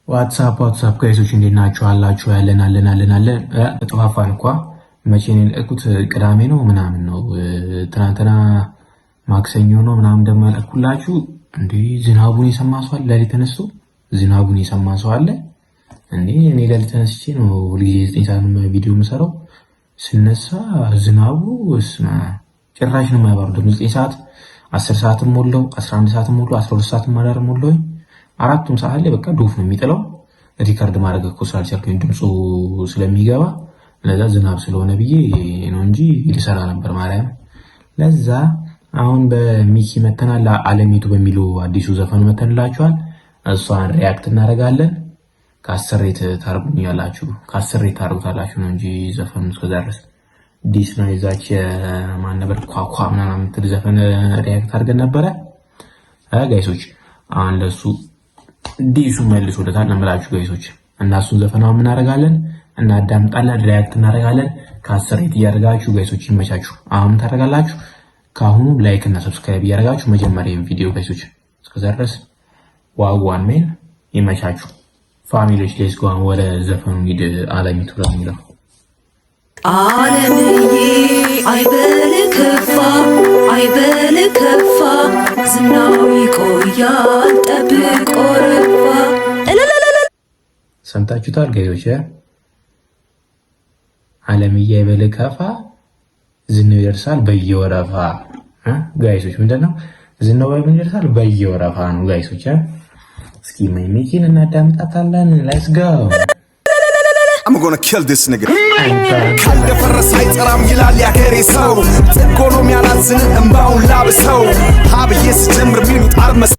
ዋትሳፕ ጋይሶች እንዴት ናችሁ? አላችሁ? አለን ተጠፋፋን እኮ መቼ ነው የለቁት? ቅዳሜ ነው ምናምን ነው ትናንትና ማክሰኞ ነው ምናምን ደግሞ ያለኩላችሁ። እንዴ ዝናቡን የሰማ ሰው አለ? ለሊት ተነስቶ ዝናቡን የሰማ ሰው አለ እንዴ? እኔ ለሊት ተነስቼ ነው ሁልጊዜ 9 ሰዓት ቪዲዮ የምሰራው። ስነሳ ዝናቡ ጭራሽ ነው የማያባሩ። ደግሞ 9 ሰዓት 10 ሰዓትም ሞላው 11 ሰዓትም ሞላው 12 ሰዓትም ማዳር ሞላው። አራቱም ሰዓት ላይ በቃ ዶፍ ነው የሚጥለው። ሪካርድ ማድረግ እኮ ስላልቻልኩኝ ድምፁ ስለሚገባ ለዛ ዝናብ ስለሆነ ብዬ ነው እንጂ ልሰራ ነበር ማርያም። ለዛ አሁን በሚኪ መተናል አለሚቱ በሚለው አዲሱ ዘፈኑ መተንላችኋል። እሷን ሪያክት እናደርጋለን። ከአስሬት ታርጉኛላችሁ፣ ከአስሬት ታርጉታላችሁ ነው እንጂ ዘፈኑ እስከዛ ድረስ ዲስ ነው። የዛች ማን ነበር ኳኳ ምናምን የምትል ዘፈን ሪያክት አድርገን ነበረ ጋይሶች። አሁን ለሱ ዲሱ መልሶለታል ነው የምላችሁ ጋይሶች። እና እሱን ዘፈናው ምን እናደርጋለን? እናዳምጣለን፣ ሪያክት እናደርጋለን። ከአስሬት እያደረጋችሁ ጋይሶች ይመቻችሁ። አሁን ታደርጋላችሁ ካሁኑ ላይክ እና ሰብስክራይብ እያደረጋችሁ መጀመሪያ ቪዲዮ ጋይሶች። እስከዛ ድረስ ዋጓን ሜን ይመቻችሁ ፋሚሊዎች። ሌትስ ጎ ወደ ዘፈኑ ሂድ። አለሚቱ ለሚለው ዓለምዬ አይበል ከፋ አይበል ከፋ ዝናው ይቆያል ጠብቆ ረፋ። ሰምታችሁታል ጋይሶች? ዓለምዬ አይበል ከፋ ዝናው ይደርሳል በየወረፋ ጋይሶች። ምንድነው ዝናው ይደርሳል በየወረፋ ነው ጋይሶች። እስኪ ሚኪን እናዳምጣታለን። ሌትስ ጎ I'm gonna kill this nigga. ካልደፈረሰ አይጠራም ይላል ያገሬ ሰው። ጥቆኖም ያላዝን እንባውን ላብሰው ሀብዬ ስጀምር ሚሉት አርመስ።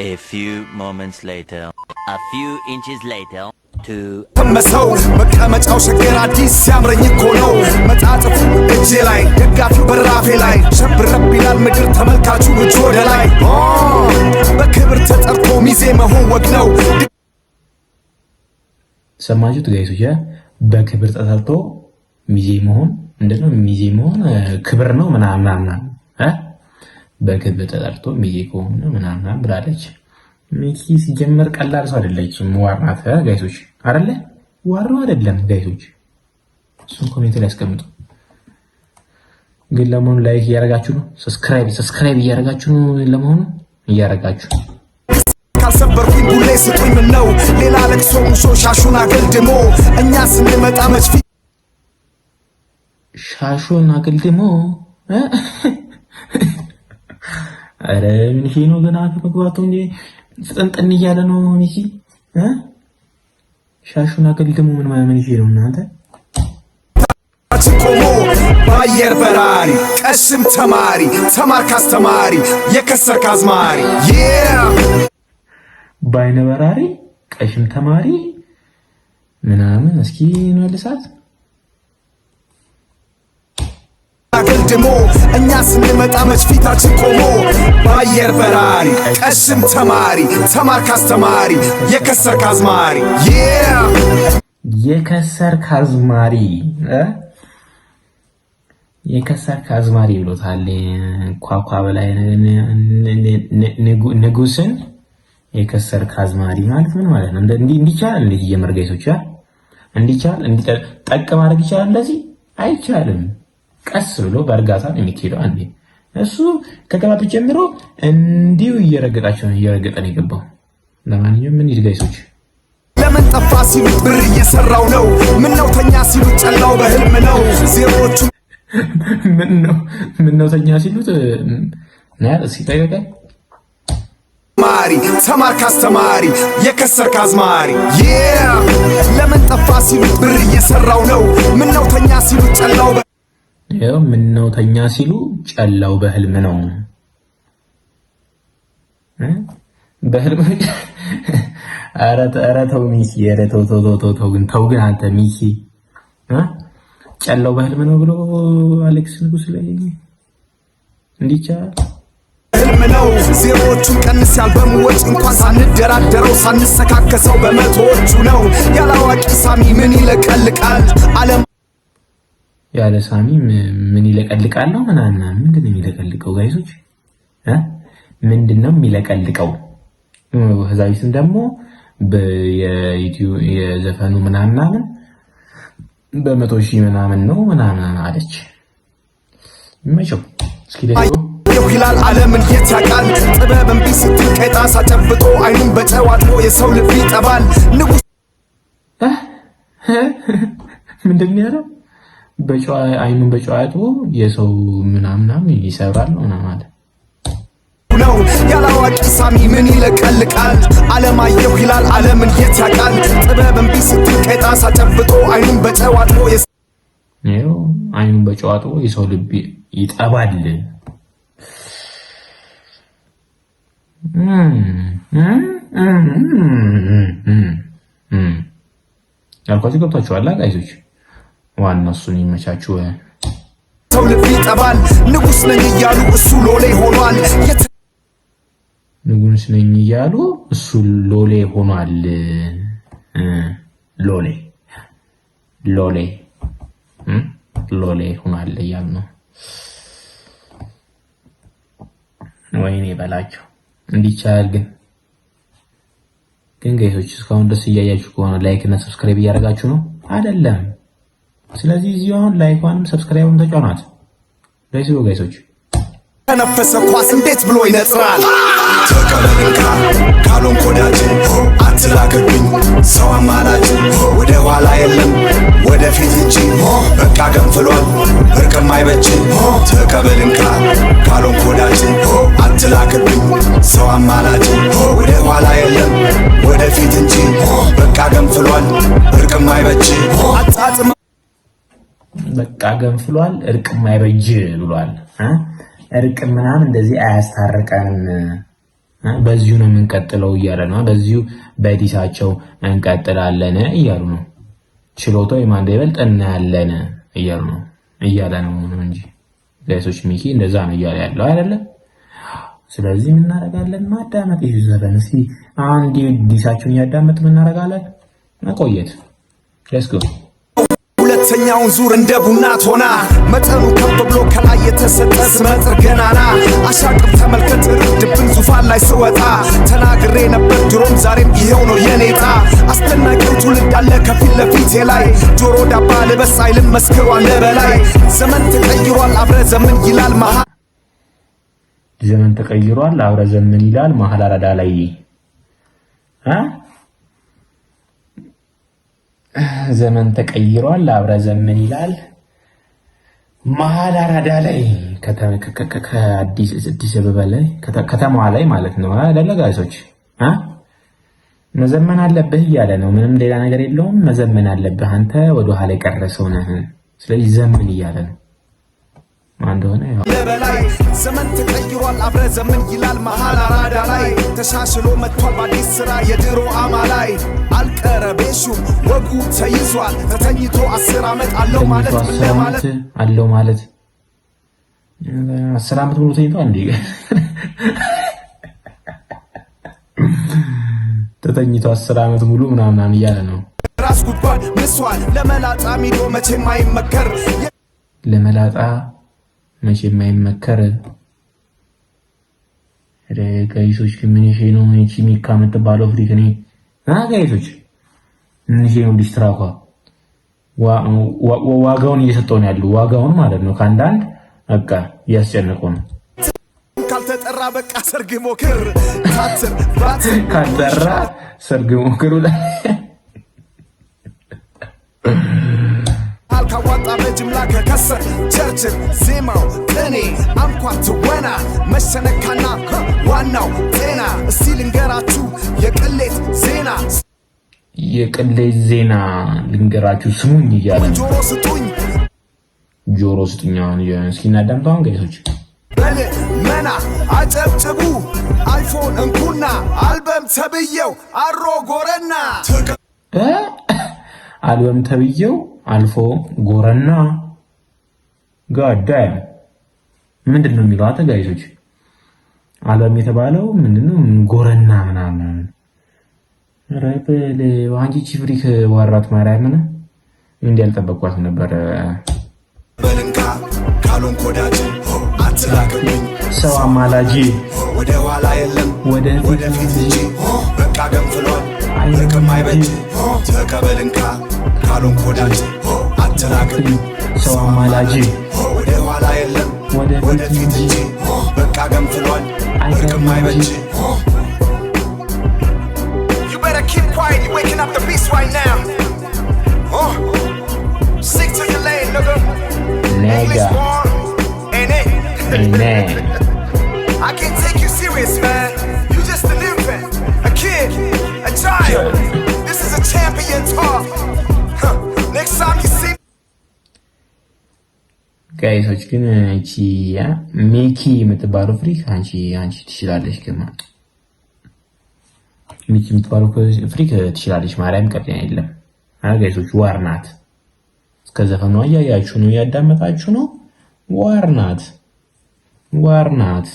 A few moments later, a few inches later, to ተመሰው መቀመጫው ሸገር አዲስ ሲያምረኝ እኮ ነው። መጣጥፉ እጄ ላይ ደጋፊው በራፌ ላይ ሸብረብ ይላል ምድር ተመልካቹ እጅ ወደ ላይ። በክብር ተጠርቶ ሚዜ መሆን ወግ ነው። ሰማችሁት ጋይሶች? በክብር ተጠርቶ ሚዜ መሆን ምንድነው? ሚዜ መሆን ክብር ነው ምናምን በክብር ተጠርቶ ሚዜ ከሆነ ምናምን ብላለች። ሚኪ ሲጀመር ቀላል ሰው አይደለችም። ዋርናት ጋይሶች አይደለ? ዋር ነው አይደለም ጋይሶች? እሱን ኮሜንት ላይ አስቀምጡ። ግን ለመሆኑ ላይክ እያደረጋችሁ ነው? ሰብስክራይብ እያደረጋችሁ ነው? ለመሆኑ እያደረጋችሁ ካልሰበርኩኝ ቡሌ ስጡኝ ምን ነው ሌላ ለቅሶ ሙሾ ሻሹን አገልድሞ እኛ ስንመጣ መች ሻሹን አገልድሞ። አረ ምን ሺ ነው ገና ከመግባቱ እንጂ ፍጥንጥን እያለ ነው ሚኪ። ሻሹን አገልድሞ ምን ሺ ነው እናንተ? ቆሞ በአየር በራሪ ቀሽም ተማሪ ተማርክ አስተማሪ የከሰርክ አዝማሪ ባይነ በራሪ ቀሽም ተማሪ ምናምን። እስኪ መልሳት አገልድሞ እኛ ስንመጣ መች ፊታችን ቆሞ በአየር በራሪ ቀሽም ተማሪ ተማርክ አስተማሪ የከሰርክ አዝማሪ የከሰርክ አዝማሪ የከሰርክ አዝማሪ ብሎታል። ኳኳ በላይ ንጉስን የከሰርክ አዝማሪ ማለት ምን ማለት ነው? እንዲቻል እንዴት እየመርገይቶች እንዲቻል እንዲጠቅ ማድረግ ይቻላል? እንደዚህ አይቻልም። ቀስ ብሎ በእርጋታ ነው የሚሄደው። አንዴ እሱ ከገባቱ ጀምሮ እንዲሁ እየረገጠን የገባው። ለማንኛውም ምን ይድጋይሶች ለምን ጠፋ ሲሉት ብር እየሰራው ነው። ምን ነው ተኛ ሲሉት ጨላው በህልም ነው። ዜሮቹ ምን ነው ተኛ ሲሉት ሲጠቀቀ ማሪ ተማርክ አስተማሪ የከሰርክ አዝማሪ ለምን ጠፋ ሲሉት ብር እየሰራው ነው። ምን ነው ተኛ ሲሉት ጨላው ያው ምን ነው ተኛ ሲሉ ጨላው በህልም ነው። በህልም ኧረ ተው ሚኪ፣ ኧረ ተው ግን አንተ ሚኪ ጨላው በህልም ነው ብሎ አሌክስ ንጉስ ላይ እንዲቻል ህልም ነው። ዜሮዎቹን ቀንስ ያልበሙ ወጭ እንኳን ሳንደራደረው ሳንሰካከሰው በመቶዎቹ ነው። ያላዋቂ ሳሚ ምን ይለቀልቃል ዓለም ያለ ሳሚ ምን ይለቀልቃል ነው ምናምን። ምንድነው የሚለቀልቀው ጋይሶች? ምንድነው የሚለቀልቀው? ህዛይትን ደግሞ በዩቲዩብ የዘፈኑ ምናምን በ100,000 ምናምን ነው ምናምን አለች። ይመቸው እስኪ ደግሞ ይላል ዓለምን የት ያውቃል ጥበብን ቢስትል ቀጣሳ ጨብጦ አይኑን በጨው አጥቦ የሰው ልብ ይጠባል ንጉስ ምንድን ነው ያለው? በጨው አይኑን በጨው አጥቦ የሰው ምናምን ይሰብራል ነው ማለት ነው። ያላዋቂ ሳሚ ምን ይለቀልቃል ዓለማየሁ ይላል ዓለምን የት ያውቃል ጥበብን ቢስትል ቀጣሳ ጨብጦ አይኑን በጨው አጥቦ አይኑን በጨው አጥቦ የሰው ልብ ይጠባል። ያልኳችሁ ገብታችኋል ጋይሶች? ዋና እሱን ይመቻችሁ። ሰው ልብ ይጠባል ንጉስ ነኝ እያሉ እሱ ሎሌ ሆኗል። ንጉስ ነኝ እያሉ እሱ ሎሌ ሆኗል። ሎሌ ሆኗል እያሉ ነው። ወይኔ በላቸው እንዲቻል ግን ጋይሶች እስካሁን ደስ እያያችሁ ከሆነ ላይክ እና ሰብስክራይብ እያደረጋችሁ ነው አይደለም? ስለዚህ እዚሁ አሁን ላይኳንም ሰብስክራይብም ተጫኗት ጋይሶች። ተነፈሰ ኳስ እንዴት ብሎ ይነጥራል ተቀበልንካ ካሎን ኮዳጅ አትላክብኝ ሰው አማላጅ ወደ ኋላ የለም ወደፊት እንጂ በቃ ገንፍሏል እርቅም አይበጅ ተቀበልንካ ካሎን ኮዳጅ አትላክብኝ ሰው አማላጅ ወደ ኋላ የለም ወደፊት እንጂ በቃ ገንፍሏል እርቅም አይበጅ አጣጥማ በቃ ገንፍሏል እርቅም አይበጅ ብሏል። እርቅ ምናምን እንደዚህ አያስታርቀንም በዚሁ ነው የምንቀጥለው እያለ ነው። በዚሁ በዲሳቸው እንቀጥላለን እያሉ ነው። ችሎታው የማን እንደሚበልጥ እናያለን እያለ ነው እንጂ ጋይሶች ሚኪ እንደዛ ነው እያለ ያለው አይደለ? ስለዚህ ምን እናደርጋለን? ማዳመጥ ይዘበን እስኪ አንዴ ዲሳቸውን እያዳመጥ ምን እናደርጋለን? መቆየት ሌትስ ጎ ሁለተኛውን ዙር እንደ ቡና ቶና መጠኑ ከፍ ብሎ ከላይ የተሰጠ ስመጥር ገናና አሻቅብ ተመልከት ርድብን ዙፋን ላይ ስወጣ ተናግሬ ነበር ድሮም ዛሬም ይሄው ነው የኔታ አስደናቂው ትውልድ አለ ከፊት ለፊቴ ላይ ጆሮ ዳባ ልበስ አይልም መስክሯል በላይ ዘመን ተቀይሯል አብረ ዘመን ይላል መሃል ዘመን ተቀይሯል አብረ ዘመን ይላል መሃል አራዳ ላይ ዘመን ተቀይሯል አብረ ዘመን ይላል መሃል አራዳ ላይ ከአዲስ አበባ ላይ ከተማዋ ላይ ማለት ነው አይደለ ጋይሶች? መዘመን አለብህ እያለ ነው። ምንም ሌላ ነገር የለውም። መዘመን አለብህ አንተ ወደ ኋላ የቀረሰው ነህ። ስለዚህ ዘመን እያለ ነው። እንደሆነ ለበላይ ዘመን ተቀይሯል አብረ ዘመን ይላል መሃል አራዳ ላይ ተሻሽሎ መጥቷል በአዲስ ስራ የድሮ አማላይ አልቀረቤሹም ወጉ ተይዟል ተተኝቶ 10 ዓመት አለው ማለት ምን ለማለት አለው ማለት 10 ዓመት ሙሉ ተኝቷል እንዴ? ተተኝቶ 10 ዓመት ሙሉ ምናምን እያለ ነው። ራስ ጉድጓድ ምስዋል ለመላጣ ሚዶ መቼም አይመከር ለመላጣ መቼ የማይመከር ጋይሶች ምን ይሄ ነው? እቺ ሚካ የምትባለው ፍሪክ ነኝ ጋይሶች ምን ይሄ ነው? ዲስትራኳ ዋጋውን እየሰጠው ነው ያለው ዋጋውን ማለት ነው። ከአንዳንድ በቃ እያስጨነቀው ነው። ካልተጠራ በቃ ሰርግ ሞክር ካልተጠራ ሰርግ ሞክሩ ላይ ካዋጣ በጅምላ ከከሰር ቸርችል ዜማው ቅኔ አንኳር ትወና መሸነካና ዋናው ጤና እስቲ ልንገራችሁ የቅሌት ዜና ልንገራችሁ ስሙኝ እያለ ጆሮ ስጡኝ። እስኪ እናዳምጠው ጋይሶች። መና አጨብጭቡ አይፎን እንኩና አልበም ተብየው አሮ ጎረና አልበም ተብየው አልፎ ጎረና ጋዳይ ምንድነው የሚለው አተ ጋይሶች? አልበም የተባለው ምንድነው? ጎረና ምናምን ረበለ ዋንጂ ቺፍሪክ ዋራት ማርያምን እንዴ ያልጠበቅኳት ነበር። በልንካ ካሎን ኮዳጅ አትላክብኝ ሰው አማላጂ ወደ ኋላ የለም ወደፊት እንጂ በቃ ገንፍሏል እርቅም አይበጅ ተቀበልንካ ካሉን ኮዳጅ አትራቅም ሰው አማላጅ ወደ ኋላ የለም ወደፊት እንጂ በቃ ገንፍሏል እርቅም አይበጅ You better keep quiet, you're waking up the beast right now. Stick to your lane, nigga. English born, ain't it? I can't take you serious, man. You just an infant, a kid, a child. This is a champion talk. Next time you see ጋይሶች ግን እቺ ሜኪ የምትባለው ፍሪክ አንቺ ትችላለሽ ከማ ሚኪ የምትባለው ፍሪክ ትችላለሽ ማርያም ቀጥያ የለም ጋይሶች ዋርናት እስከ ዘፈኑ አያያችሁ ነው ያዳመጣችሁ ነው ዋርናት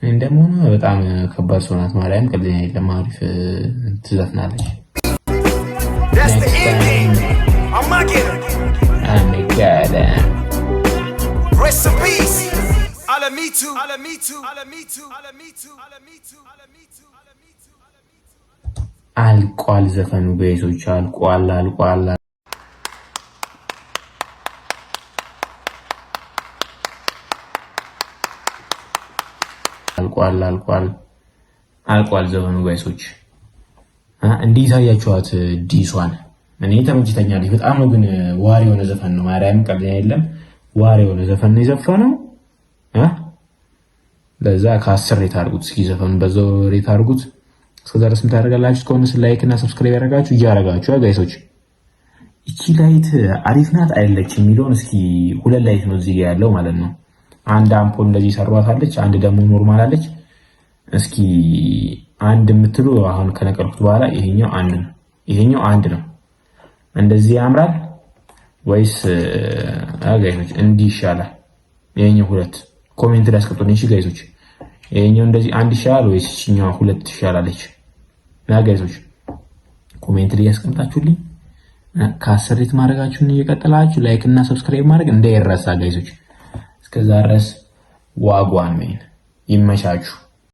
እንደሞነ በጣም ከባድ ሰው ናት ማርያም ቀጥያ የለም አሪፍ ትዘፍናለች Rest in peace. Alamitu. አልቋል ዘፈኑ ጋይሶች አልቋል ዘፈኑ ጋይሶች እንዲህ ታያችኋት ዲሷን እኔ ተመችተኛለች በጣም ነው ግን ዋሪ የሆነ ዘፈን ነው ማርያም ቀልድ የለም ዋሪ የሆነ ዘፈን ነው የዘፈነው ለዛ ከ10 ሬት አድርጉት እስኪ ዘፈኑ በዛው ሬት አድርጉት እስከዛ ድረስ ምታደርጋላችሁ ከሆነ ላይክ እና ሰብስክራይብ ያደርጋችሁ እያደረጋችሁ ጋይሶች እቺ ላይት አሪፍ ናት አይደለች የሚለውን እስኪ ሁለት ላይት ነው እዚህ ጋር ያለው ማለት ነው አንድ አምፖል እንደዚህ ሰሯታለች አንድ ደግሞ ኖርማል አለች እስኪ አንድ የምትሉ አሁን ከነቀልኩት በኋላ ይሄኛው አንድ ነው እንደዚህ ያምራል ወይስ ጋይሶች እንዲህ ይሻላል ይሄኛው ሁለት ኮሜንት ላይ አስቀምጡልኝ እሺ ጋይሶች ይሄኛው እንደዚህ አንድ ይሻላል ወይስ እቺኛው ሁለት ይሻላለች ጋይሶች ኮሜንት ላይ አስቀምጣችሁልኝ ከ10 ሬት ማድረጋችሁን እየቀጠላችሁ ላይክ እና ሰብስክራይብ ማድረግ እንዳይረሳ ጋይሶች እስከዛ ድረስ ዋጓን ይመቻችሁ